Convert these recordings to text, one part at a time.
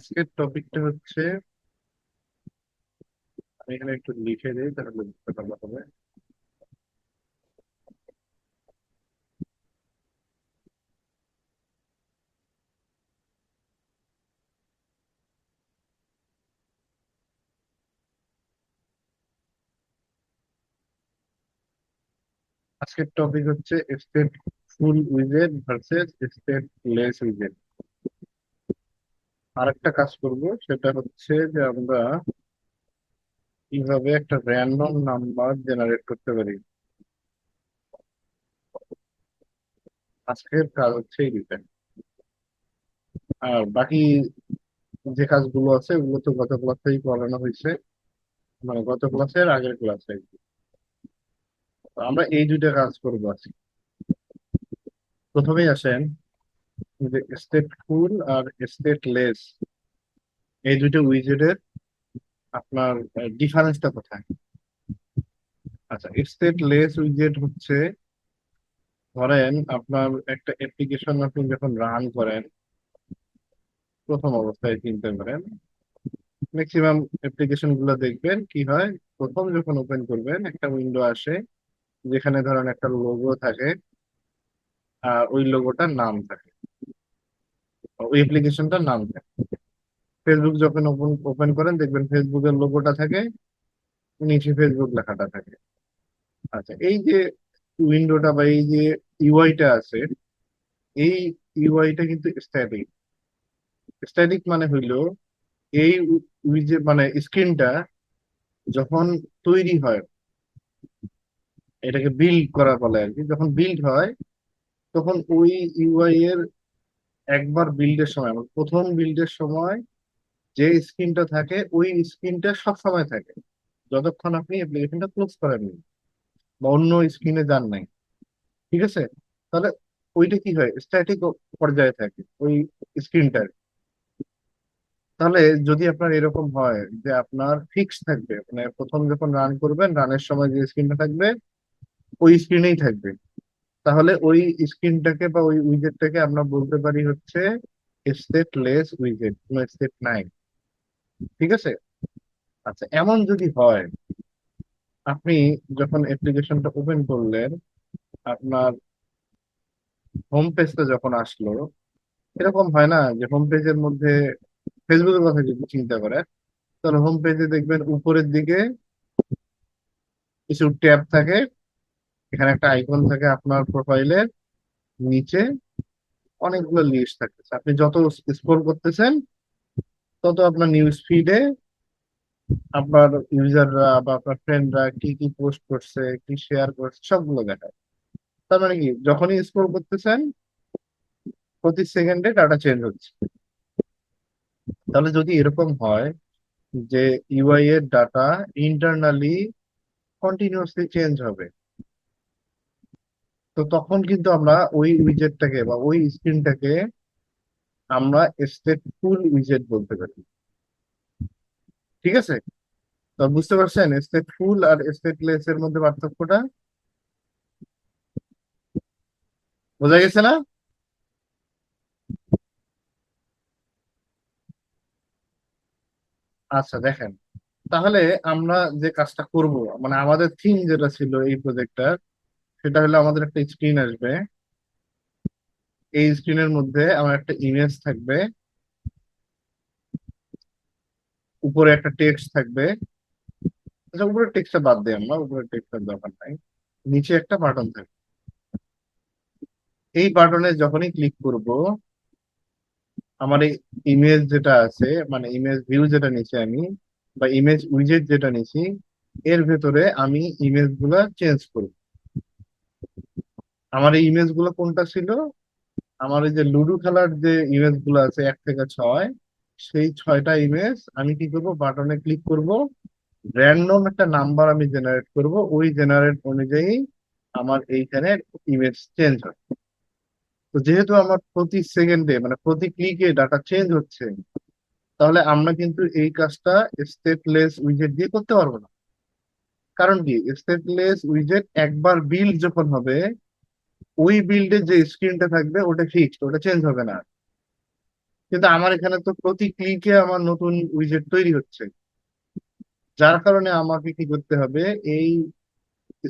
আজকের টপিকটা হচ্ছে, আমি এখানে একটু লিখে দিই তাহলে বুঝতে ভালো হবে। আজকের টপিক হচ্ছে স্টেট ফুল উইজেট ভার্সেস স্টেট লেস উইজেট। আর একটা কাজ করব, সেটা হচ্ছে যে আমরা কিভাবে একটা র্যান্ডম নাম্বার জেনারেট করতে পারি। আজকের কাজ হচ্ছে এই দুইটা। আর বাকি যে কাজগুলো আছে ওগুলো তো গত ক্লাসেই করানো হয়েছে, মানে গত ক্লাসের আগের ক্লাসে। আমরা এই দুইটা কাজ করবো আজকে। প্রথমেই আসেন যে স্টেট ফুল আর স্টেট লেস, এই দুইটা উইজেটের আপনার ডিফারেন্সটা কোথায়? আচ্ছা, স্টেট লেস উইজেট হচ্ছে, ধরেন আপনার একটা অ্যাপ্লিকেশন আপনি যখন রান করেন, প্রথম অবস্থায় চিনতে পারেন, ম্যাক্সিমাম অ্যাপ্লিকেশন গুলো দেখবেন কি হয়, প্রথম যখন ওপেন করবেন একটা উইন্ডো আসে যেখানে ধরেন একটা লোগো থাকে, আর ওই লোগোটার নাম থাকে, ওই অ্যাপ্লিকেশনটার নাম থাকে। ফেসবুক যখন ওপেন ওপেন করেন দেখবেন ফেসবুকের লোগোটা থাকে, নিচে ফেসবুক লেখাটা থাকে। আচ্ছা, এই যে উইন্ডোটা বা এই যে ইউআইটা আছে, এই ইউআইটা কিন্তু স্ট্যাটিক। স্ট্যাটিক মানে হইলো এই যে মানে স্ক্রিনটা যখন তৈরি হয়, এটাকে বিল্ড করা বলে আর কি, যখন বিল্ড হয় তখন ওই ইউআই এর একবার বিল্ডের সময়, মানে প্রথম বিল্ডের সময় যে স্ক্রিনটা থাকে ওই স্ক্রিনটা সব সময় থাকে যতক্ষণ আপনি অ্যাপ্লিকেশনটা ক্লোজ করেননি বা অন্য স্ক্রিনে যান নাই। ঠিক আছে? তাহলে ওইটা কি হয়, স্ট্যাটিক পর্যায়ে থাকে ওই স্ক্রিনটার। তাহলে যদি আপনার এরকম হয় যে আপনার ফিক্স থাকবে, মানে প্রথম যখন রান করবেন রানের সময় যে স্ক্রিনটা থাকবে ওই স্ক্রিনেই থাকবে, তাহলে ওই স্ক্রিনটাকে বা ওই উইজেটটাকে আমরা বলতে পারি হচ্ছে স্টেটলেস উইজেট, কোনো স্টেট নাই। ঠিক আছে? আচ্ছা, এমন যদি হয় আপনি যখন অ্যাপ্লিকেশনটা ওপেন করলেন, আপনার হোম পেজটা যখন আসলো, এরকম হয় না যে হোম পেজের মধ্যে, ফেসবুকের কথা যদি চিন্তা করেন, তাহলে হোম পেজে দেখবেন উপরের দিকে কিছু ট্যাব থাকে, এখানে একটা আইকন থাকে আপনার প্রোফাইলের নিচে, অনেকগুলো লিস্ট থাকতেছে। আপনি যত স্ক্রল করতেছেন তত আপনার নিউজ ফিডে আপনার ইউজাররা বা আপনার ফ্রেন্ডরা কি কি পোস্ট করছে, কি শেয়ার করছে, সবগুলো দেখায়। তার মানে কি, যখনই স্ক্রল করতেছেন প্রতি সেকেন্ডে ডাটা চেঞ্জ হচ্ছে। তাহলে যদি এরকম হয় যে ইউআই এর ডাটা ইন্টারনালি কন্টিনিউয়াসলি চেঞ্জ হবে, তো তখন কিন্তু আমরা ওই উইজেটটাকে বা ওই স্ক্রিনটাকে আমরা স্টেটফুল উইজেট বলতে পারি। ঠিক আছে? তো বুঝতে পারছেন স্টেটফুল আর স্টেটলেস এর মধ্যে পার্থক্যটা? বোঝা গেছে না? আচ্ছা, দেখেন, তাহলে আমরা যে কাজটা করব, মানে আমাদের থিম যেটা ছিল এই প্রজেক্টটার, সেটা হলো আমাদের একটা স্ক্রিন আসবে, এই স্ক্রিনের মধ্যে আমার একটা ইমেজ থাকবে, উপরে একটা টেক্সট থাকবে। আচ্ছা, উপরে টেক্সটটা বাদ দিই, আমরা উপরে টেক্সটের দরকার নাই, নিচে একটা বাটন থাকবে। এই বাটনে যখনই ক্লিক করব, আমার এই ইমেজ যেটা আছে, মানে ইমেজ ভিউ যেটা নিচে আমি, বা ইমেজ উইজেট যেটা নিছি, এর ভেতরে আমি ইমেজ গুলা চেঞ্জ করব। আমার এই ইমেজ গুলো কোনটা ছিল, আমার এই যে লুডো খেলার যে ইমেজ গুলো আছে 1 থেকে 6, সেই 6টা ইমেজ আমি কি করব, বাটনে ক্লিক করব, র্যান্ডম একটা নাম্বার আমি জেনারেট করব, ওই জেনারেট অনুযায়ী আমার এইখানে ইমেজ চেঞ্জ হয়। তো যেহেতু আমার প্রতি সেকেন্ডে মানে প্রতি ক্লিকে ডাটা চেঞ্জ হচ্ছে, তাহলে আমরা কিন্তু এই কাজটা স্টেটলেস উইজেট দিয়ে করতে পারবো না। কারণ কি, স্টেটলেস উইজেট একবার বিল্ড যখন হবে, ওই বিল্ডের যে স্ক্রিনটা থাকবে ওটা ফিক্সড, ওটা চেঞ্জ হবে না। কিন্তু আমার এখানে তো প্রতি ক্লিকে আমার নতুন উইজেট তৈরি হচ্ছে, যার কারণে আমাকে কি করতে হবে, এই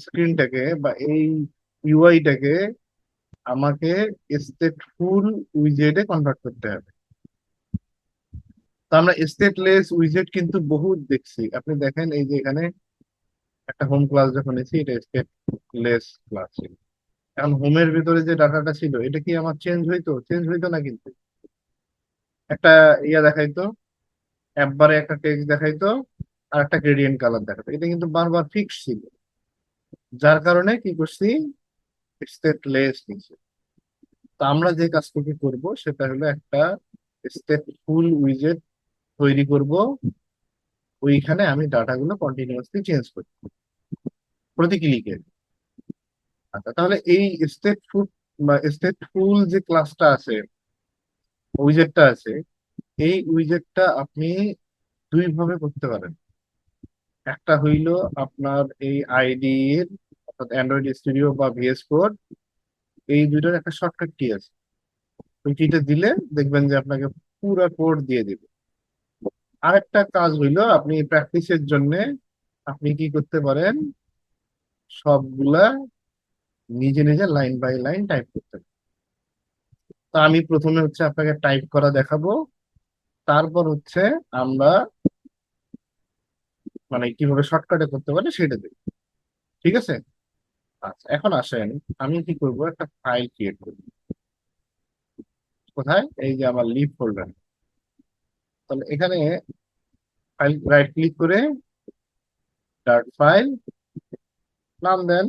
স্ক্রিনটাকে বা এই ইউআইটাকে আমাকে স্টেটফুল উইজেটে কনভার্ট করতে হবে। তো আমরা স্টেটলেস উইজেট কিন্তু বহুত দেখছি, আপনি দেখেন এই যে এখানে একটা হোম ক্লাস যখন এসেছি, এটা স্টেটলেস ক্লাস ছিল। এখন হোমের ভিতরে যে ডাটাটা ছিল এটা কি আমার চেঞ্জ হইতো? চেঞ্জ হইতো না কিন্তু। একটা ইয়া দেখাইতো, একবারে একটা টেক্সট দেখাইতো, আর একটা গ্রেডিয়েন্ট কালার দেখাতো, এটা কিন্তু বারবার ফিক্স ছিল, যার কারণে কি করছি, স্টেটলেস নিছি। তো আমরা যে কাজটুকু করব সেটা হলো একটা স্টেটফুল উইজেট তৈরি করব, ওইখানে আমি ডাটাগুলো কন্টিনিউয়াসলি চেঞ্জ করি প্রতি ক্লিকে। আচ্ছা, তাহলে এই স্টেটফুল বা স্টেটফুল যে ক্লাসটা আছে, উইজেটটা আছে, এই উইজেটটা আপনি দুই ভাবে করতে পারেন। একটা হইলো আপনার এই আইডি এর, অর্থাৎ অ্যান্ড্রয়েড স্টুডিও বা ভিএস কোড, এই দুইটার একটা শর্টকাট কি আছে, ওই কিটা দিলে দেখবেন যে আপনাকে পুরো কোড দিয়ে দিবে। আরেকটা কাজ হইলো আপনি প্র্যাকটিসের জন্য আপনি কি করতে পারেন, সবগুলা নিজে নিজে লাইন বাই লাইন টাইপ করতে পারেন। তো আমি প্রথমে হচ্ছে আপনাকে টাইপ করা দেখাবো, তারপর হচ্ছে আমরা মানে কিভাবে শর্টকাটে করতে পারি সেটা দেখব। ঠিক আছে? আচ্ছা, এখন আসেন, আমি কি করব, একটা ফাইল ক্রিয়েট করব। কোথায়? এই যে আমার লিভ ফোল্ডার। তাহলে এখানে ফাইল রাইট ক্লিক করে ডার্ট ফাইল, নাম দেন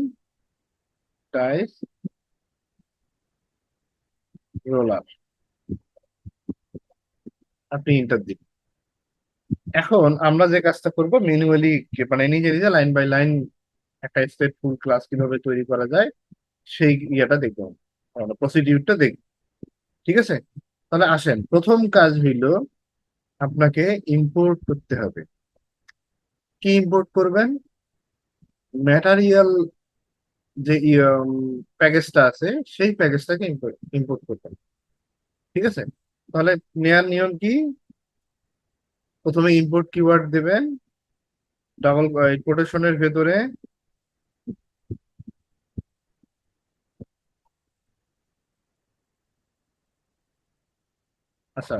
টাইপ রোলার, আপনি ইন্টার দিন। এখন আমরা যে কাজটা করব ম্যানুয়ালি, মানে নিজে নিজে লাইন বাই লাইন একটা স্টেটফুল ক্লাস কিভাবে তৈরি করা যায় সেই ইয়েটা দেখবো, আমরা প্রসিডিউরটা দেখব। ঠিক আছে? তাহলে আসেন, প্রথম কাজ হইল আপনাকে ইম্পোর্ট করতে হবে। কি ইম্পোর্ট করবেন? ম্যাটারিয়াল যে প্যাকেজটা আছে সেই প্যাকেজটাকে ইম্পোর্ট করবেন। ঠিক আছে? তাহলে নেয়ার নিয়ম কি, প্রথমে ইম্পোর্ট কিওয়ার্ড দেবেন, ডাবল কোটেশনের ভেতরে, আচ্ছা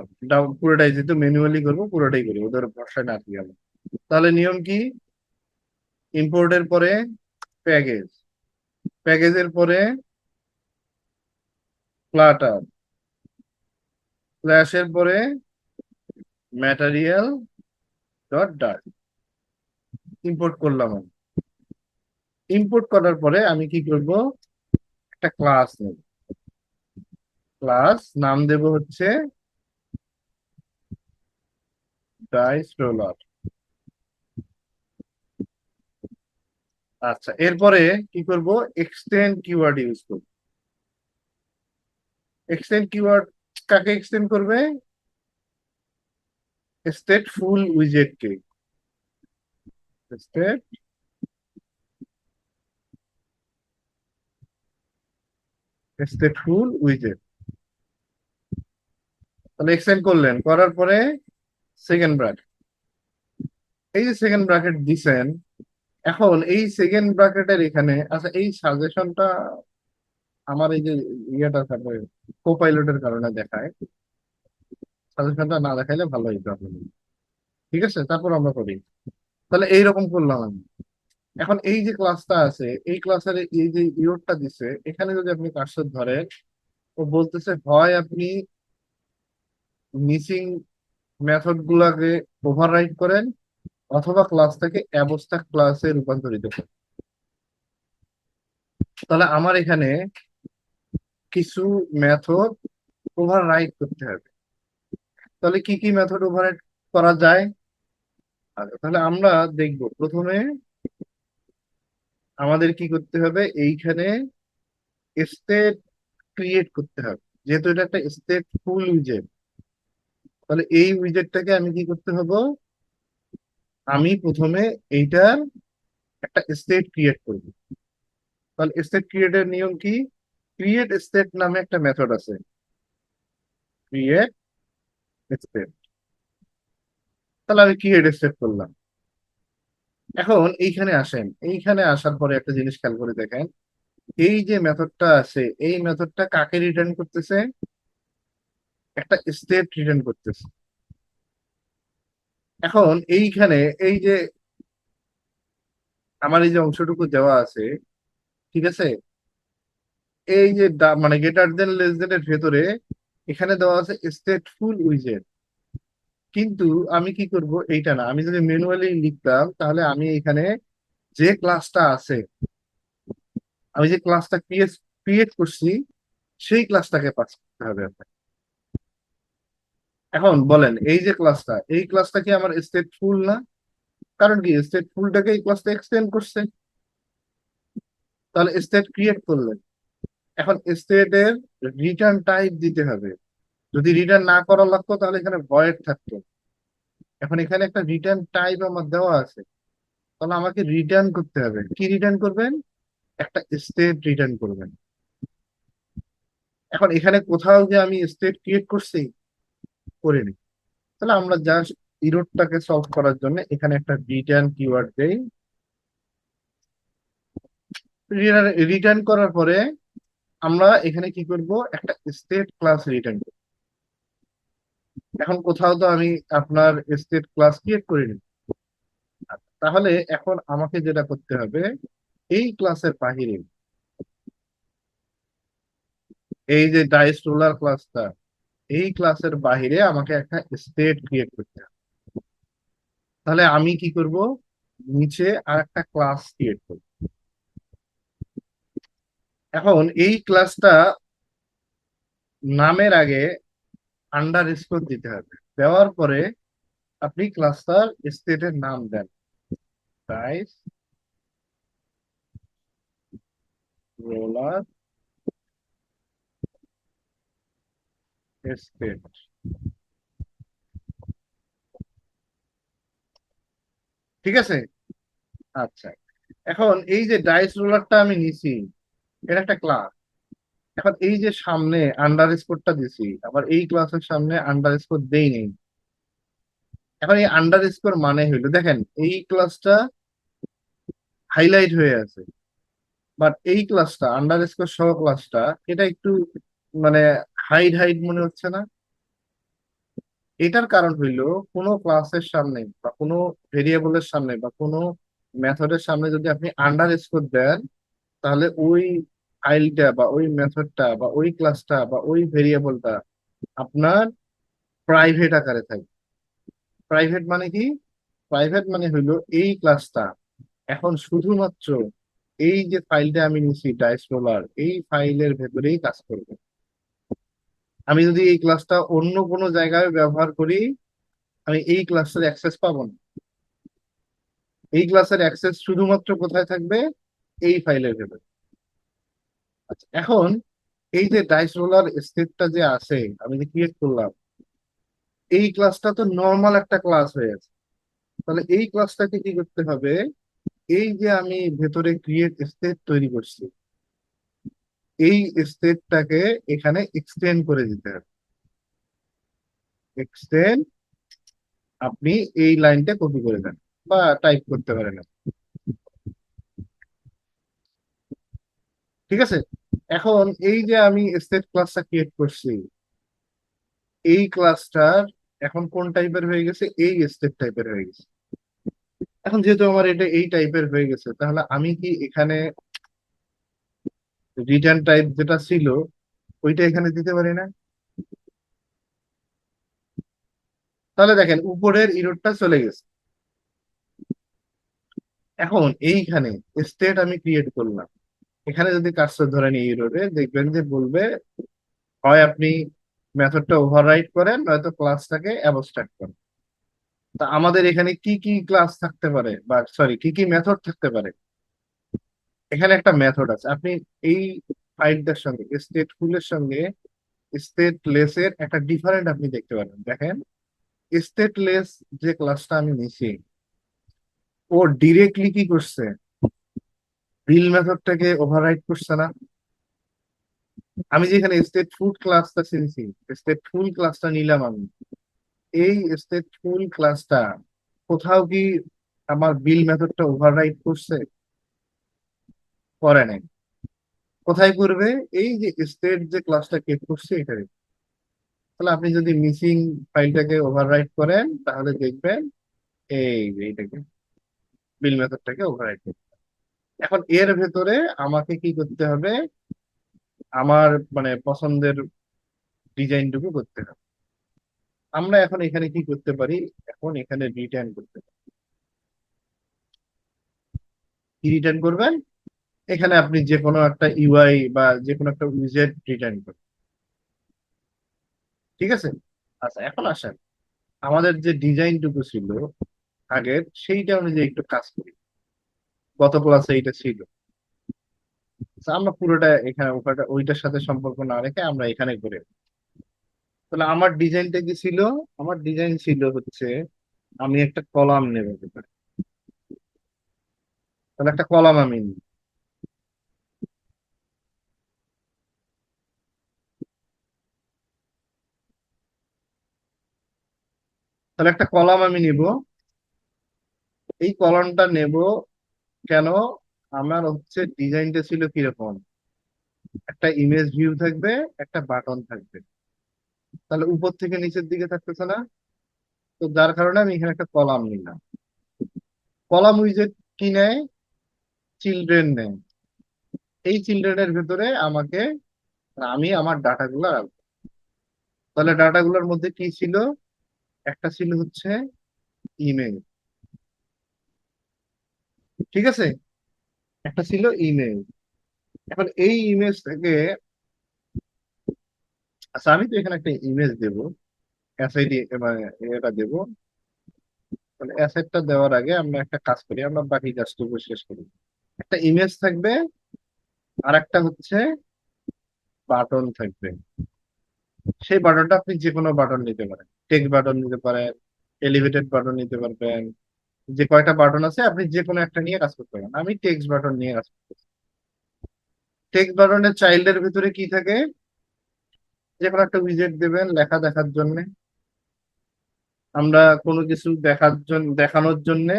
পুরোটাই যেহেতু ম্যানুয়ালি করবো পুরোটাই করি, ওদের ভরসায় না কি গেল। তাহলে নিয়ম কি, ইম্পোর্টের পরে প্যাকেজ, প্যাকেজের পরে ফ্লাটার, ফ্ল্যাশের পরে ম্যাটেরিয়াল ডট ডার্ট, ইম্পোর্ট করলাম আমি। ইম্পোর্ট করার পরে আমি কি করব, একটা ক্লাস নেব, ক্লাস নাম দেব হচ্ছে ডাইস রোলার। আচ্ছা, এরপরে কি করব, এক্সটেন্ড কিওয়ার্ড ইউজ করব। এক্সটেন্ড কিওয়ার্ড কাকে এক্সটেন্ড করবে? স্টেটফুল উইজেট কে, স্টেট স্টেটফুল উইজেট। তাহলে এক্সটেন্ড করলেন, করার পরে সেকেন্ড ব্র্যাকেট, এই যে সেকেন্ড ব্র্যাকেট দিছেন, এখন এই সেকেন্ড ব্র্যাকেটের এখানে, আচ্ছা এই সাজেশনটা আমার এই যে ইয়েটার কারণে, কোপাইলটের কারণে দেখায়, সাজেশনটা না দেখাইলে ভালো হইতো আপনাদের। ঠিক আছে, তারপর আমরা করি। তাহলে এইরকম করলাম আমি। এখন এই যে ক্লাসটা আছে, এই ক্লাসের এই যে ইয়োরটা দিছে, এখানে যদি আপনি কার্সর ধরেন, ও বলতেছে হয় আপনি মিসিং মেথড গুলাকে ওভাররাইড করেন, অথবা ক্লাসটাকে অ্যাবস্ট্রাক্ট ক্লাসে রূপান্তরিত করেন। তাহলে আমার এখানে কিছু মেথড ওভাররাইড করতে হবে। তাহলে কি কি মেথড ওভাররাইড করা যায়? আচ্ছা, তাহলে আমরা দেখব প্রথমে আমাদের কি করতে হবে, এইখানে স্টেট ক্রিয়েট করতে হবে, যেহেতু এটা একটা স্টেট ফুল উইজেট। তাহলে এই উইজেটটাকে আমি কি করতে হবে, আমি প্রথমে এইটার একটা স্টেট ক্রিয়েট করব। তাহলে স্টেট ক্রিয়েটের নিয়ম কি, ক্রিয়েট স্টেট নামে একটা মেথড আছে, ক্রিয়েট স্টেট। তাহলে আমি কি হেড স্টেট করলাম। এখন এইখানে আসেন, এইখানে আসার পরে একটা জিনিস খেয়াল করে দেখেন, এই যে মেথডটা আছে এই মেথডটা কাকে রিটার্ন করতেছে, একটা স্টেট রিটার্ন করতেছে। এখন এইখানে এই যে আমার এই যে অংশটুকু দেওয়া আছে, ঠিক আছে, এই যে মানে গ্রেটার দেন লেস দেন এর ভেতরে এখানে দেওয়া আছে স্টেটফুল উইজেট। কিন্তু আমি কি করব, এইটা না, আমি যদি ম্যানুয়ালি লিখতাম তাহলে আমি এখানে যে ক্লাসটা আছে, আমি যে ক্লাসটা ক্রিয়েট করছি সেই ক্লাসটাকে পাস করতে হবে আপনাকে। এখন বলেন এই যে ক্লাসটা, এই ক্লাসটা কি আমার স্টেটফুল না? কারণ কি স্টেটফুলটাকে এই ক্লাসটা এক্সটেন্ড করছে, তাহলে স্টেট ক্রিয়েট করলেন। এখন স্টেটের রিটার্ন টাইপ দিতে হবে। যদি রিটার্ন না করা লাগতো তাহলে এখানে ভয়েড থাকতো। এখন এখানে একটা রিটার্ন টাইপ আমার দেওয়া আছে, তাহলে আমাকে রিটার্ন করতে হবে। কি রিটার্ন করবেন? একটা স্টেট রিটার্ন করবেন। এখন এখানে কোথাও যে আমি স্টেট ক্রিয়েট করছি, করিনি। তাহলে আমরা জাস্ট ইরোরটাকে সলভ করার জন্য এখানে একটা রিটার্ন কিওয়ার্ড দেই। রিটার্ন করার পরে আমরা এখানে কি করব, একটা স্টেট ক্লাস রিটার্ন করব। এখন কোথাও তো আমি আপনার স্টেট ক্লাস ক্রিয়েট করিনি। তাহলে এখন আমাকে যেটা করতে হবে, এই ক্লাসের বাহিরে, এই যে ডাইস রোলার ক্লাসটা, এই ক্লাসের বাহিরে আমাকে একটা স্টেট ক্রিয়েট করতে হবে। তাহলে আমি কি করব, নিচে আর একটা ক্লাস ক্রিয়েট করব। এখন এই ক্লাসটা নামের আগে আন্ডার স্কোর দিতে হবে। দেওয়ার পরে আপনি ক্লাসটার স্টেটের নাম দেন, ডাইস রোলার স্টেট। ঠিক আছে। আচ্ছা, এখন এই যে ডাইস রোলারটা আমি নিছি, এটা একটা ক্লাস। এখন এই যে সামনে আন্ডার স্কোরটা দিছি, আবার এই ক্লাসের সামনে আন্ডার স্কোর দেই নেই। এখন এই আন্ডার স্কোর মানে হইলো, দেখেন এই ক্লাসটা হাইলাইট হয়ে আছে, বাট এই ক্লাসটা আন্ডার স্কোর সহ ক্লাসটা, এটা একটু মানে হাইড হাইড মনে হচ্ছে না? এটার কারণ হইলো, কোনো ক্লাসের সামনে বা কোনো ভেরিয়েবলের সামনে বা কোনো মেথডের সামনে যদি আপনি আন্ডার স্কোর দেন, তাহলে ওই ফাইলটা বা ওই মেথডটা বা ওই ক্লাসটা বা ওই ভেরিয়েবলটা আপনার প্রাইভেট আকারে থাকবে। প্রাইভেট মানে কি? প্রাইভেট মানে হইলো এই ক্লাসটা এখন শুধুমাত্র এই যে ফাইলটা আমি নিছি ডাইস রোলার, এই ফাইলের ভেতরেই কাজ করবে। আমি যদি এই ক্লাসটা অন্য কোনো জায়গায় ব্যবহার করি, আমি এই ক্লাসের অ্যাক্সেস পাবো না। এই ক্লাসের অ্যাক্সেস শুধুমাত্র কোথায় থাকবে? এই ফাইলের ভেতরে। আচ্ছা, এখন এই যে ডাইস রোলার স্টেটটা যে আছে, আমি যে ক্রিয়েট করলাম, এই ক্লাসটা তো নর্মাল একটা ক্লাস হয়ে আছে। তাহলে এই ক্লাসটাকে কি করতে হবে, এই যে আমি ভেতরে ক্রিয়েট স্টেট তৈরি করছি, এই স্টেটটাকে এখানে এক্সটেন্ড করে দিতে হবে। এক্সটেন্ড, আপনি এই লাইনটা কপি করে দেন বা টাইপ করতে পারেন। ঠিক আছে। এখন এই যে আমি স্টেট ক্লাসটা ক্রিয়েট করছি, এই ক্লাসটার এখন কোন টাইপের হয়ে গেছে? এই স্টেট টাইপের হয়ে গেছে। এখন যেহেতু আমার এটা এই টাইপের হয়ে গেছে, তাহলে আমি কি এখানে রিটার্ন টাইপ যেটা ছিল ওইটা এখানে দিতে পারি না? তাহলে দেখেন উপরের ইরোডটা চলে গেছে। এখন এইখানে স্টেট আমি ক্রিয়েট করলাম, এখানে যদি কাজটা ধরে নিই ইরোডে, দেখবেন যে বলবে হয় আপনি মেথডটা ওভাররাইট করেন, নয়তো ক্লাসটাকে অ্যাবস্ট্রাক্ট করেন। তা আমাদের এখানে কি কি ক্লাস থাকতে পারে, বা সরি কি কি মেথড থাকতে পারে? এখানে একটা মেথড আছে। আপনি এই ফাইলটার সঙ্গে স্টেটফুলের সঙ্গে স্টেটলেস এর একটা ডিফারেন্ট আপনি দেখতে পারেন। দেখেন, স্টেটলেস যে ক্লাসটা আমি নিছি, ও ডিরেক্টলি কি করছে, বিল মেথডটাকে ওভাররাইট করছে না? আমি যেখানে স্টেটফুল ক্লাসটা চিনছি, স্টেটফুল ক্লাসটা নিলাম আমি, এই স্টেটফুল ক্লাসটা কোথাও কি আমার বিল মেথডটা ওভাররাইড করছে? করে নাই। কোথায় করবে? এই যে স্টেট যে ক্লাসটা ক্রিয়েট করছে এখানে। তাহলে আপনি যদি মিসিং ফাইলটাকে ওভাররাইট করেন তাহলে দেখবেন এই যে এইটাকে বিল মেথডটাকে ওভাররাইট করবে। এখন এর ভেতরে আমাকে কি করতে হবে? আমার মানে পছন্দের ডিজাইনটুকু করতে হবে। আমরা এখন এখানে কি করতে পারি? এখন এখানে রিটার্ন করতে পারি। কি রিটার্ন করবেন? এখানে আপনি যে কোনো একটা ইউআই বা যে কোনো একটা উইজেট রিটার্ন করবেন। ঠিক আছে? আচ্ছা, এখন আসেন আমাদের যে ডিজাইনটুকু ছিল আগের সেইটা অনুযায়ী একটু কাজ করি। গত ক্লাসে এইটা ছিল। আচ্ছা, আমরা পুরোটা এখানে ওইটার সাথে সম্পর্ক না রেখে আমরা এখানে করে। তাহলে আমার ডিজাইনটা কি ছিল? আমার ডিজাইন ছিল হচ্ছে আমি একটা কলাম নেব এখানে। তাহলে একটা কলাম আমি নিই। তাহলে একটা কলাম আমি নিব। এই কলামটা নেব কেন? আমার হচ্ছে ডিজাইনটা ছিল কিরকম, একটা ইমেজ ভিউ থাকবে, একটা বাটন থাকবে। তাহলে উপর থেকে নিচের দিকে থাকতেছে না? তো যার কারণে আমি এখানে একটা কলাম নিলাম। কলাম উইজেট কি নেয়? চিলড্রেন নেয়। এই চিলড্রেনের ভেতরে আমাকে আমি আমার ডাটাগুলো রাখবো। তাহলে ডাটাগুলোর মধ্যে কি ছিল? একটা ছিল হচ্ছে ইমেল। ঠিক আছে? একটা ছিল ইমেল। এখন এই ইমেজ থেকে, আচ্ছা আমি তো এখানে একটা ইমেজ দেব, অ্যাসআইডি মানে এটা দেব। তাহলে অ্যাসেটটা দেওয়ার আগে আমরা একটা কাজ করি, আমরা বাকি কাজটুকু শেষ করি। একটা ইমেজ থাকবে, আর একটা হচ্ছে বাটন থাকবে। সেই বাটনটা আপনি যে কোনো বাটন নিতে পারেন, টেক্সট বাটন নিতে পারেন, এলিভেটেড বাটন নিতে পারবেন। যে কয়টা বাটন আছে আপনি যে কোনো একটা নিয়ে কাজ করতে পারেন। আমি টেক্সট বাটন নিয়ে কাজ করতেছি। টেক্সট বাটনের চাইল্ডের ভিতরে কি থাকে? যে কোনো একটা উইজেট দেবেন লেখা দেখার জন্য। আমরা কোনো কিছু দেখার জন্য দেখানোর জন্য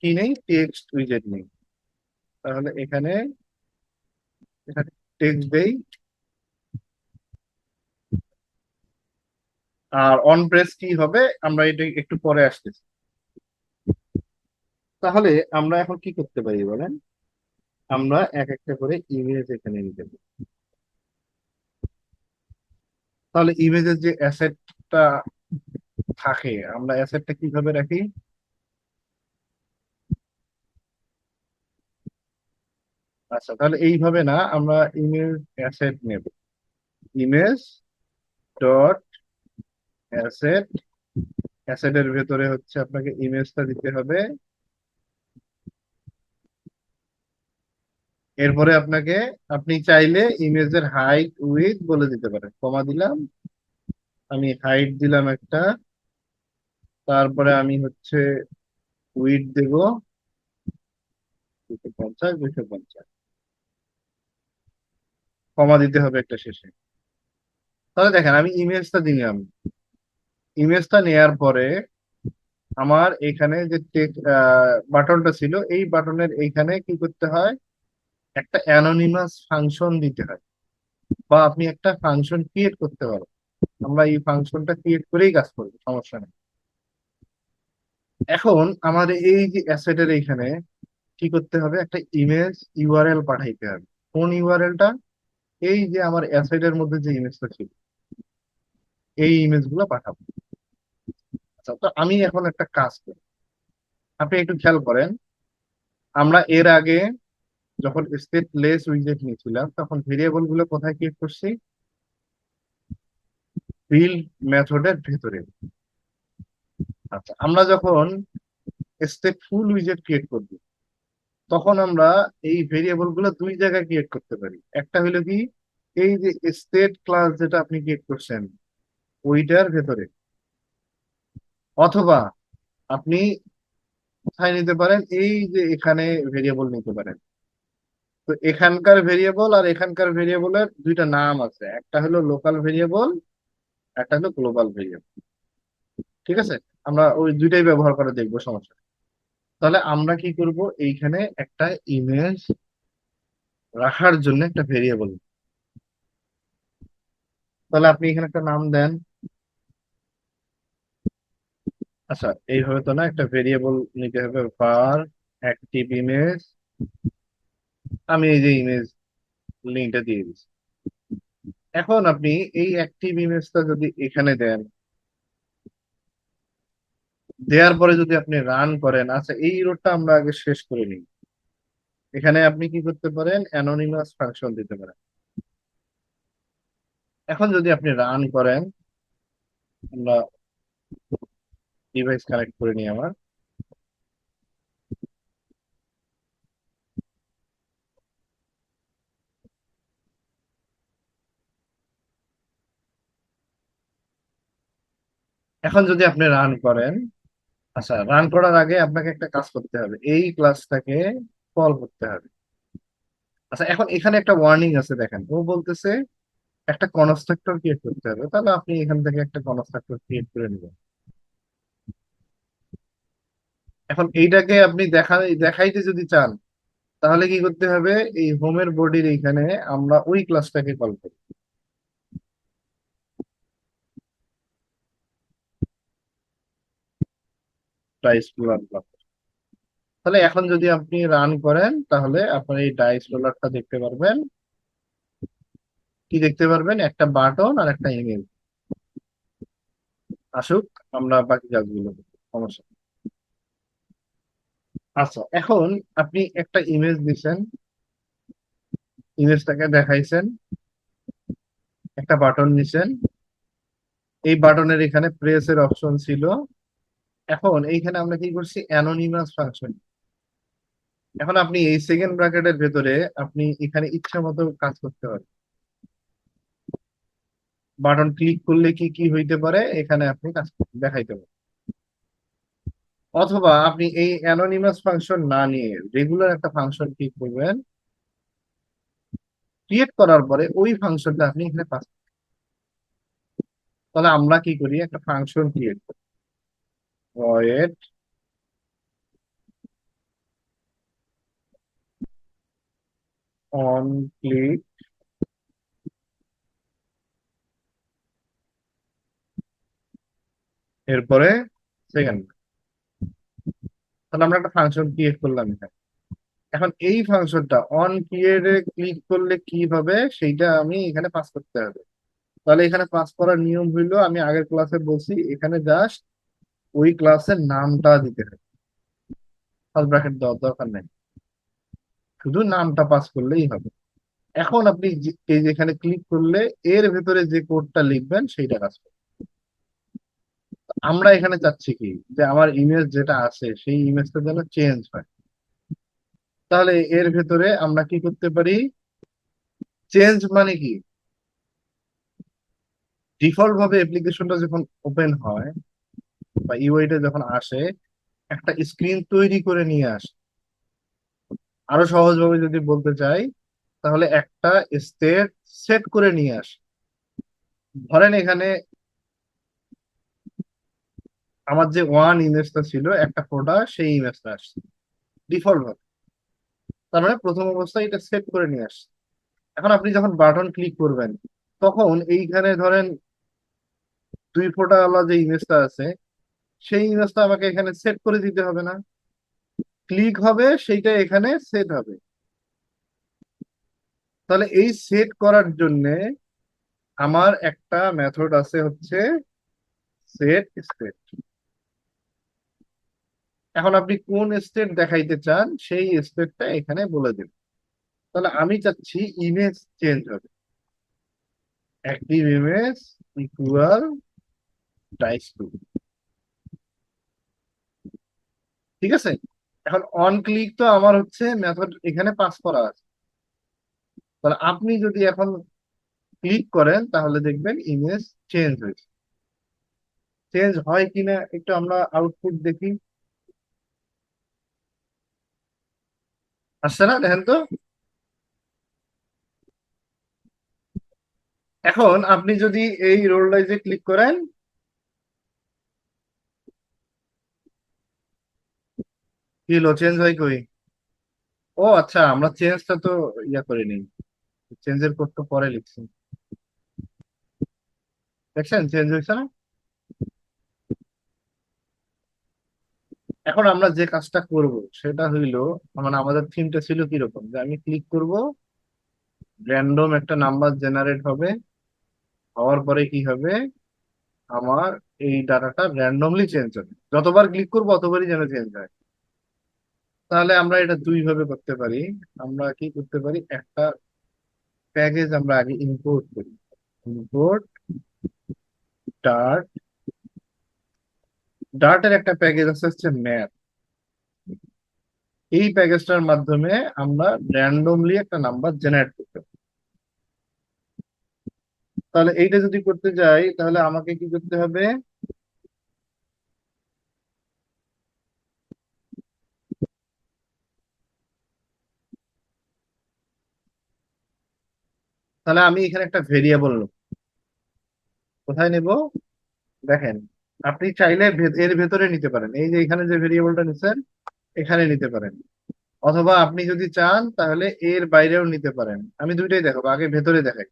কি নেই? টেক্সট উইজেট নেই। তাহলে এখানে এখানে টেক্সট দেই। আর অন প্রেস কি হবে আমরা এটা একটু পরে আসতেছি। তাহলে আমরা এখন কি করতে পারি বলেন? আমরা এক একটা করে ইমেজ এখানে নিতে পারি। তাহলে ইমেজের যে অ্যাসেটটা থাকে আমরা অ্যাসেটটা কিভাবে রাখি? আচ্ছা, তাহলে এইভাবে না, আমরা ইমেজ অ্যাসেট নেব। Image dot asset. অ্যাসেটের ভেতরে হচ্ছে আপনাকে ইমেজটা দিতে হবে। এরপরে আপনাকে, আপনি চাইলে ইমেজের হাইট উইডথ বলে দিতে পারেন। কমা দিলাম, আমি হাইট দিলাম একটা, তারপরে আমি হচ্ছে উইডথ দেব 250, 250। কমা দিতে হবে একটা শেষে। তাহলে দেখেন আমি ইমেজটা দিলাম। ইমেজটা নেয়ার পরে আমার এখানে যে বাটনটা ছিল এই বাটনের এইখানে কি করতে হয়? একটা অ্যানোনিমাস ফাংশন দিতে হয়, বা আপনি একটা ফাংশন ক্রিয়েট করতে পারো। আমরা এই ফাংশনটা ক্রিয়েট করেই কাজ করবো, সমস্যা নেই। এখন আমার এই যে অ্যাসেটের এইখানে কি করতে হবে? একটা ইমেজ ইউআরএল পাঠাইতে হবে। কোন ইউআরএলটা? এই যে আমার অ্যাসেটের মধ্যে যে ইমেজটা ছিল এই ইমেজ গুলো পাঠাবো। আচ্ছা, তো আমি এখন একটা কাজ করি, আপনি একটু খেয়াল করেন। আমরা এর আগে যখন স্টেটলেস উইজেট নিয়েছিলাম তখন ভেরিয়েবল গুলো কোথায় ক্রিয়েট করছি? বিল্ড মেথডের ভেতরে। আচ্ছা, আমরা যখন স্টেটফুল উইজেট ক্রিয়েট করব তখন আমরা এই ভেরিয়েবল গুলো দুই জায়গায় ক্রিয়েট করতে পারি। একটা হলো কি, এই যে স্টেট ক্লাস যেটা আপনি ক্রিয়েট করছেন ওইটার ভেতরে, অথবা আপনি কোথায় নিতে পারেন? এই যে এখানে ভেরিয়েবল নিতে পারেন। তো এখানকার ভেরিয়েবল আর এখানকার ভেরিয়েবলের দুইটা নাম আছে, একটা হলো লোকাল ভেরিয়েবল, একটা হলো গ্লোবাল ভেরিয়েবল। ঠিক আছে, আমরা ওই দুইটাই ব্যবহার করে দেখবো, সমস্যা নেই। তাহলে আমরা কি করব, এইখানে একটা ইমেজ রাখার জন্য একটা ভেরিয়েবল। তাহলে আপনি এখানে একটা নাম দেন। আচ্ছা, এইভাবে তো না, একটা ভেরিয়েবল নিতে হবে, var অ্যাক্টিভ ইমেজ। আমি এই যে ইমেজ লিঙ্কটা দিয়ে দিচ্ছি। এখন আপনি এই অ্যাক্টিভ ইমেজটা যদি এখানে দেন, দেওয়ার পরে যদি আপনি রান করেন, আচ্ছা এই রোডটা আমরা আগে শেষ করে নিই। এখানে আপনি কি করতে পারেন, অ্যানোনিমাস ফাংশন দিতে পারেন। এখন যদি আপনি রান করেন, আমরা ডিভাইস কানেক্ট করে নিই আমার। এখন যদি আপনি রান করেন, আচ্ছা রান করার আগে আপনাকে একটা কাজ করতে হবে, এই ক্লাসটাকে কল করতে হবে। আচ্ছা এখন এখানে একটা ওয়ার্নিং আছে, দেখেন ও বলতেছে একটা কনস্ট্রাক্টর ক্রিয়েট করতে হবে। তাহলে আপনি এখান থেকে একটা কনস্ট্রাক্টর ক্রিয়েট করে নেবেন। এখন এইটাকে আপনি দেখাইতে যদি চান, তাহলে কি করতে হবে, এই হোমের বডির এইখানে আমরা ওই ক্লাসটাকে কল করি, ডাইস রোলার ক্লাস। তাহলে এখন যদি আপনি রান করেন, তাহলে আপনার এই ডাইস রোলারটা দেখতে পারবেন। কি দেখতে পারবেন, একটা বাটন আর একটা ইমেল। আসুক, আমরা বাকি কাজগুলো করব, সমস্যা নেই। আচ্ছা এখন আপনি একটা ইমেজ দিছেন, ইমেজটাকে দেখাইছেন, একটা বাটন নিছেন, এই বাটনের এখানে প্রেসের অপশন ছিল। এখন এইখানে আমরা কি করছি, অ্যানোনিমাস ফাংশন। এখন আপনি এই সেকেন্ড ব্র্যাকেটের ভেতরে আপনি এখানে ইচ্ছা মতো কাজ করতে পারেন। বাটন ক্লিক করলে কি কি হইতে পারে এখানে আপনি কাজ দেখাইতে পারেন। অথবা আপনি এই অ্যানোনিমাস ফাংশন না নিয়ে রেগুলার একটা ফাংশন ক্লিক করবেন, ক্রিয়েট করার পরে ওই ফাংশনটা আপনি এখানে পাস। তাহলে আমরা কি করি, একটা ফাংশন ক্রিয়েট করি, void অন ক্লিক, এরপরে সেকেন্ড। তাহলে আমরা একটা ফাংশন ক্রিয়েট করলাম এখানে। এখন এই ফাংশনটা অন ক্রিয়েটে ক্লিক করলে কি হবে সেইটা আমি এখানে পাস করতে হবে। তাহলে এখানে পাস করার নিয়ম হইলো, আমি আগের ক্লাসে বলছি, এখানে জাস্ট ওই ক্লাসের নামটা দিতে হবে, ফার্স্ট ব্র্যাকেট দেওয়ার দরকার নেই, শুধু নামটা পাস করলেই হবে। এখন আপনি এই যেখানে ক্লিক করলে এর ভেতরে যে কোডটা লিখবেন সেইটা কাজ করবে। আমরা এখানে চাচ্ছি কি, যে আমার ইমেজ যেটা আছে সেই ইমেজটা যেন চেঞ্জ হয়। তাহলে এর ভেতরে আমরা কি করতে পারি, চেঞ্জ মানে কি, ডিফল্ট ভাবে অ্যাপ্লিকেশনটা যখন ওপেন হয় বা ইউআইটা যখন আসে, একটা স্ক্রিন তৈরি করে নিয়ে আসে। আরো সহজ ভাবে যদি বলতে চাই, তাহলে একটা স্টেট সেট করে নিয়ে আসে। ধরেন এখানে আমার যে ওয়ান ইমেজটা ছিল একটা ফোটা, সেই ইমেজটা আসছে ডিফল্ট ভাবে। তার মানে প্রথম অবস্থায় এটা সেট করে নিয়ে আসছে। এখন আপনি যখন বাটন ক্লিক করবেন, তখন এইখানে ধরেন দুই ফোঁটা আলা যে ইমেজটা আছে, সেই ইমেজটা আমাকে এখানে সেট করে দিতে হবে না, ক্লিক হবে সেইটা এখানে সেট হবে। তাহলে এই সেট করার জন্য আমার একটা মেথড আছে, হচ্ছে সেট স্টেট। এখন আপনি কোন স্টেট দেখাইতে চান সেই স্টেটটা এখানে বলে দেবেন। তাহলে আমি চাচ্ছি ইমেজ চেঞ্জ হবে, active image equal dice two. ঠিক আছে, এখন অন ক্লিক তো আমার হচ্ছে মেথড এখানে পাস করা আছে। তাহলে আপনি যদি এখন ক্লিক করেন, তাহলে দেখবেন ইমেজ চেঞ্জ হয়েছে। চেঞ্জ হয় কিনা একটু আমরা আউটপুট দেখি। আসছে না, দেখেন তো। এখন আপনি যদি এই রোল ডাইসে ক্লিক করেন, কি হলো, চেঞ্জ হয় কই? ও আচ্ছা, আমরা চেঞ্জটা তো ইয়া করিনি, চেঞ্জের কোড তো পরে লিখছি। দেখছেন চেঞ্জ হয়েছে না? এখন আমরা যে কাজটা করব সেটা হইলো, মানে আমাদের থিমটা ছিল কিরকম, যে আমি ক্লিক করব, র্যান্ডম একটা নাম্বার জেনারেট হবে, হওয়ার পরে কি হবে, আমার এই ডাটাটা র্যান্ডমলি চেঞ্জ হবে, যতবার ক্লিক করবো ততবারই যেন চেঞ্জ হয়। তাহলে আমরা এটা দুই ভাবে করতে পারি। আমরা কি করতে পারি, একটা প্যাকেজ আমরা আগে ইম্পোর্ট করি। ইম্পোর্ট ডার্ট, ডার্টের একটা প্যাকেজ আছে হচ্ছে ম্যাথ। এই প্যাকেজটার মাধ্যমে আমরা র্যান্ডমলি একটা নাম্বার জেনারেট করতে পারি। তাহলে এইটা যদি করতে যাই তাহলে আমাকে কি করতে হবে, তাহলে আমি এখানে একটা ভেরিয়েবল নেব। কোথায় নেব? দেখেন, আপনি চাইলে এর ভেতরে নিতে পারেন, এই যে এখানে যে ভেরিয়েবলটা নিচ্ছেন এখানে নিতে পারেন, অথবা আপনি যদি চান তাহলে এর বাইরেও নিতে পারেন। আমি দুইটাই দেখাবো, আগে ভেতরে দেখাই।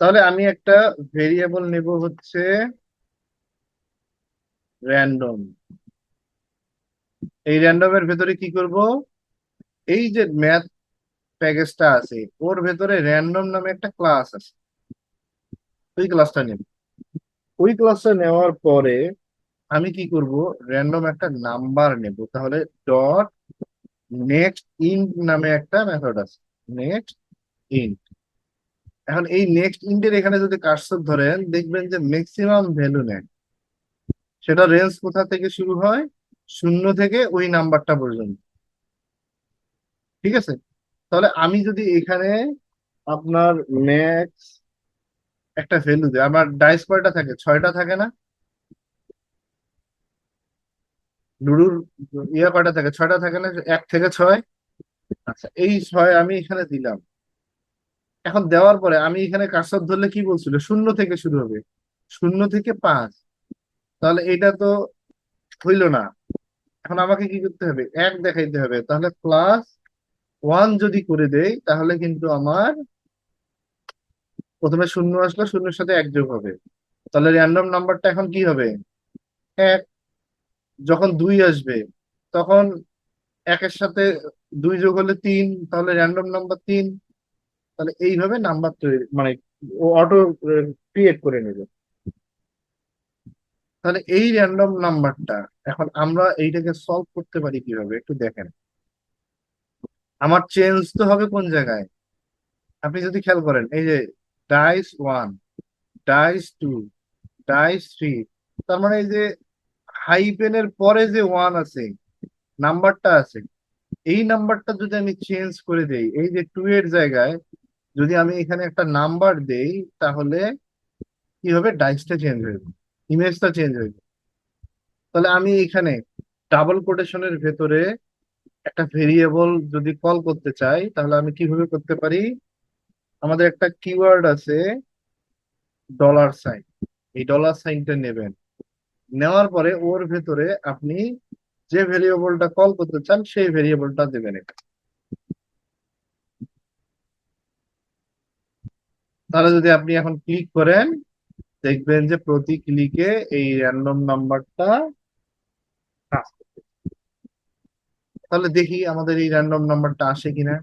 তাহলে আমি একটা ভেরিয়েবল নেব হচ্ছে র্যান্ডম। এই র্যান্ডমের ভেতরে কি করব, এই যে ম্যাথ প্যাকেজটা আছে ওর ভেতরে র্যান্ডম নামে একটা ক্লাস আছে, ওই ক্লাসটা নেব। ওই ক্লাসটা নেওয়ার পরে আমি কি করব, র্যান্ডম একটা নাম্বার নেব। তাহলে ডট নেক্সট ইন্ট নামে একটা মেথড আছে, নেক্সট ইন্ট। এখন এই নেক্সট ইন্টের এখানে যদি কার্সর ধরেন দেখবেন যে ম্যাক্সিমাম ভ্যালু নেয়। সেটা রেঞ্জ কোথা থেকে শুরু হয়, শূন্য থেকে ওই নাম্বারটা পর্যন্ত। ঠিক আছে? তাহলে আমি যদি এখানে আপনার ম্যাক্স একটা ভ্যালু দিই, আমার ডাইস কয়টা থাকে, ছয়টা থাকে না? লুডুর ইয়ে কয়টা থাকে, ছয়টা থাকে না, এক থেকে ছয়। আচ্ছা, এই ছয় আমি এখানে দিলাম। এখন দেওয়ার পরে আমি এখানে কার্সর ধরলে কি বলছিল, শূন্য থেকে শুরু হবে, শূন্য থেকে পাঁচ। তাহলে এটা তো হইলো না। এখন আমাকে কি করতে হবে, এক দেখাইতে হবে। তাহলে প্লাস ওয়ান যদি করে দেই তাহলে কিন্তু আমার প্রথমে শূন্য আসলো, শূন্যের সাথে এক যোগ হবে। তাহলে র্যান্ডম নাম্বারটা এখন কি হবে, এক। যখন দুই আসবে তখন একের সাথে দুই যোগ হলে তিন, তাহলে র্যান্ডম নাম্বার তিন। তাহলে এইভাবে নাম্বার তৈরি, মানে ও অটো ক্রিয়েট করে নেবে। তাহলে এই র্যান্ডম নাম্বারটা, এখন আমরা এইটাকে সলভ করতে পারি কিভাবে একটু দেখেন। আমার চেঞ্জ তো হবে কোন জায়গায়, আপনি যদি খেয়াল করেন, এই যে dice one, dice two, dice three, তার মানে এই যে হাইপেনের পরে যে ওয়ান আছে, নাম্বারটা আছে, এই নাম্বারটা যদি আমি চেঞ্জ করে দেই, এই যে টু এর জায়গায় যদি আমি এখানে একটা নাম্বার দেই, তাহলে কি হবে, ডাইসটা চেঞ্জ হয়ে যাবে, ইমেজটা চেঞ্জ হয়ে যাবে। তাহলে আমি এখানে ডাবল কোটেশনের ভেতরে একটা ভেরিয়েবল যদি কল করতে চাই তাহলে আমি কিভাবে করতে পারি, আমাদের একটা কিওয়ার্ড আছে ডলার সাইন, এই ডলার সাইনটা নেবেন। নেওয়ার পরে ওর ভেতরে আপনি যে ভেরিয়েবলটা কল করতে চান সেই ভেরিয়েবলটা দেবেন এখানে। তাহলে যদি আপনি এখন ক্লিক করেন দেখবেন যে প্রতি ক্লিকে এই র্যান্ডম নাম্বারটা আসছে। তাহলে দেখি আমাদের এই র্যান্ডম নাম্বারটা আসে কিনা।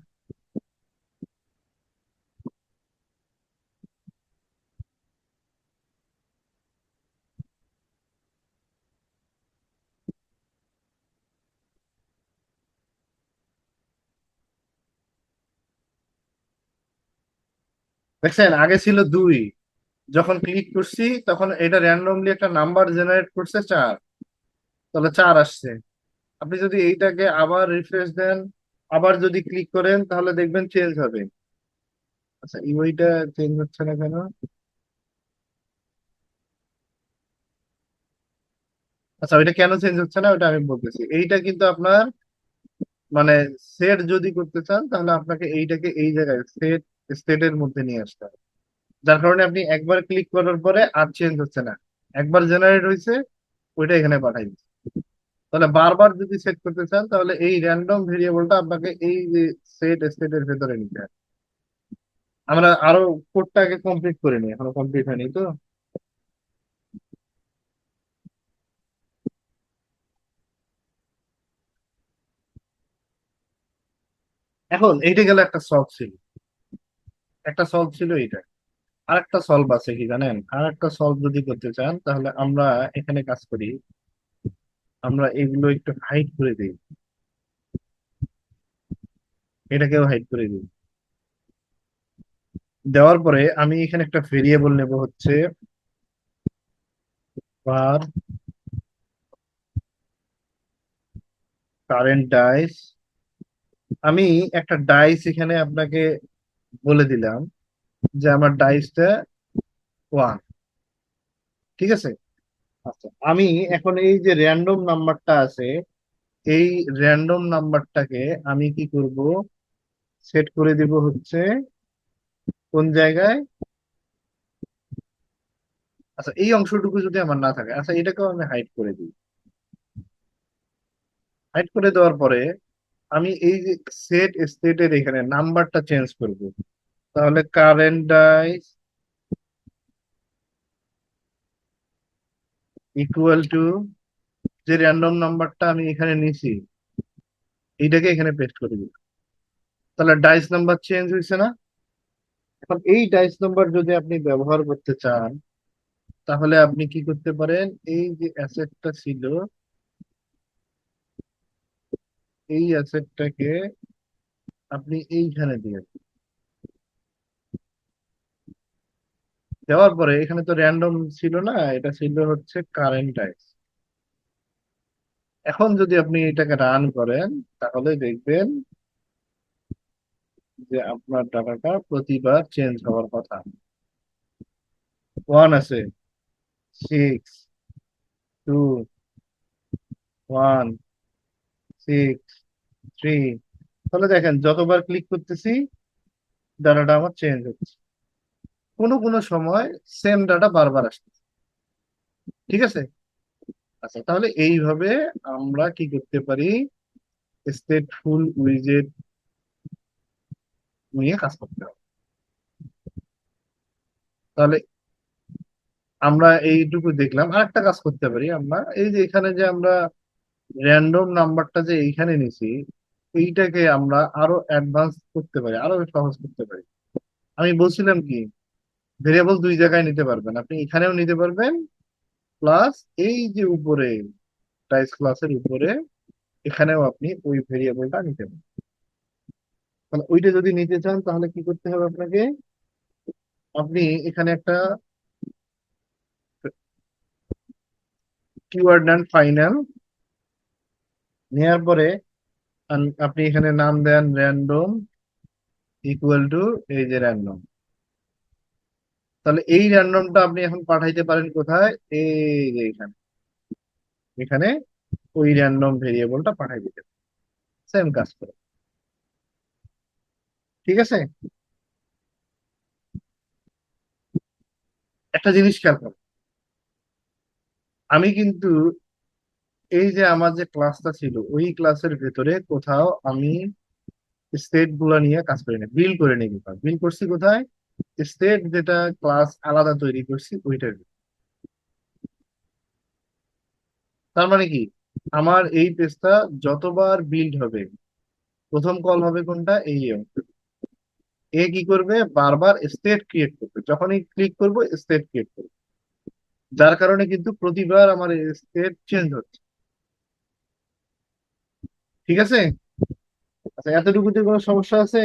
দেখছেন আগে ছিল দুই, যখন ক্লিক করছি তখন এটা র্যান্ডমলি একটা নাম্বার জেনারেট করছে চার, তাহলে চার আসছে। আপনি যদি এইটাকে আবার রিফ্রেশ দেন, আবার যদি ক্লিক করেন তাহলে দেখবেন চেঞ্জ হবে। আচ্ছা, ইউআইটা চেঞ্জ হচ্ছে না কেন? আচ্ছা, ওইটা কেন চেঞ্জ হচ্ছে না ওটা আমি বলতেছি। এইটা কিন্তু আপনার মানে সেট যদি করতে চান তাহলে আপনাকে এইটাকে এই জায়গায় সেট স্টেটের মধ্যে নিয়ে আসতে হবে। যার কারণে আপনি একবার ক্লিক করার পরে আর চেঞ্জ হচ্ছে না, একবার জেনারেট হয়েছে ওইটা এখানে পাঠাই দিচ্ছে। তাহলে বারবার যদি সেট করতে চান তাহলে এই র্যান্ডম ভেরিয়েবলটা আপনাকে এই যে সেট স্টেটের ভেতরে নিতে হবে। আমরা আরো কোডটাকে কমপ্লিট করে নিই, এখনো কমপ্লিট হয়নি তো। এখন এইটা গেল একটা সলভ ছিল, একটা সলভ ছিল এইটা। আর একটা সলভ আছে কি জানেন, আর একটা সলভ যদি করতে চান তাহলে আমরা এখানে কাজ করি, আমরা এগুলো একটু হাইড করে দিই, এটাকেও হাইড করে দিই। দেওয়ার পরে আমি এখানে একটা ভেরিয়েবল নেব হচ্ছে var কারেন্ট ডাইস। আমি একটা ডাইস এখানে আপনাকে বলে দিলাম যে আমার ডাইসটা 1, ঠিক আছে। আচ্ছা, আমি এখন এই যে র্যান্ডম নাম্বারটা আছে, এই র্যান্ডম নাম্বারটাকে আমি কি করব, সেট করে দিব হচ্ছে কোন জায়গায়। আচ্ছা, এই অংশটুকু যদি আমার না থাকে, আচ্ছা এটাকেও আমি হাইড করে দিই। হাইড করে দেওয়ার পরে আমি এই যে সেট স্টেটের এখানে নাম্বারটা চেঞ্জ করব। তাহলে কারেন্ট ডাইস ইকুয়াল টু যে র্যান্ডম নাম্বারটা আমি এখানে নিছি এইটাকে এখানে পেস্ট করে দিব। তাহলে ডাইস নাম্বার চেঞ্জ হয়েছে না? এখন এই ডাইস নাম্বার যদি আপনি ব্যবহার করতে চান তাহলে আপনি কি করতে পারেন, এই যে অ্যাসেটটা ছিল এই অ্যাসেটটাকে আপনি এইখানে দিয়ে দিন। দেওয়ার পরে এখানে তো র্যান্ডম ছিল না, এটা ছিল হচ্ছে কারেন্ট ডাইস। এখন যদি আপনি এটাকে রান করেন তাহলে দেখবেন যে আপনার ডাটাটা প্রতিবার চেঞ্জ হওয়ার কথা। 1 আছে, 6, 2, 1, 6, 3। তাহলে দেখেন যতবার ক্লিক করতেছি ডাটাটা আমার চেঞ্জ হচ্ছে, কোনো কোনো সময় সেম ডাটা বারবার আসছে, ঠিক আছে। আচ্ছা, তাহলে এইভাবে আমরা কি করতে পারি, স্টেটফুল উইজেট নিয়ে কাজ করতে হবে। তাহলে আমরা এইটুকু দেখলাম, আরেকটা কাজ করতে পারি আমরা, এই যে এখানে যে আমরা র্যান্ডম নাম্বারটা যে এইখানে নিছি এইটাকে আমরা আরো অ্যাডভান্স করতে পারি, আরো সহজ করতে পারি। আমি বলছিলাম কি, ভেরিয়েবল দুই জায়গায় নিতে পারবেন, আপনি এখানেও নিতে পারবেন, প্লাস এই যে উপরে টাইস ক্লাসের উপরে এখানেও আপনি ওই ভেরিয়েবলটা নিতে পারেন। তাহলে ওইটা যদি নিতে চান তাহলে কি করতে হবে আপনাকে, আপনি এখানে একটা কিওয়ার্ড নেন ফাইনাল, নেওয়ার পরে আপনি এখানে নাম দেন র্যান্ডম ইকুয়াল টু এই যে র্যান্ডম। তাহলে এই র্যান্ডমটা আপনি এখন পাঠাইতে পারেন কোথায়, এই যে এখানে, এখানে ওই র্যান্ডম ভেরিয়েবলটা পাঠাই দিতে সেম কাজ করে, ঠিক আছে। একটা জিনিস খেয়াল করো, আমি কিন্তু এই যে আমার যে ক্লাসটা ছিল ওই ক্লাসের ভেতরে কোথাও আমি স্টেট গুলা নিয়ে কাজ করি না, বিল করে নিই। কোথাও বিল করছি কোথায়, স্টেট যেটা ক্লাস আলাদা তৈরি করছি ওইটার ভিতরে। তার মানে কি, আমার এই পেজটা যতবার বিল্ড হবে প্রথম কল হবে কোনটা, এই অংশ। এ কি করবে, বারবার স্টেট ক্রিয়েট করবে, যখনই ক্লিক করবো স্টেট ক্রিয়েট করবে, যার কারণে কিন্তু প্রতিবার আমার স্টেট চেঞ্জ হচ্ছে, ঠিক আছে। আচ্ছা, এতটুকুতে কোনো সমস্যা আছে?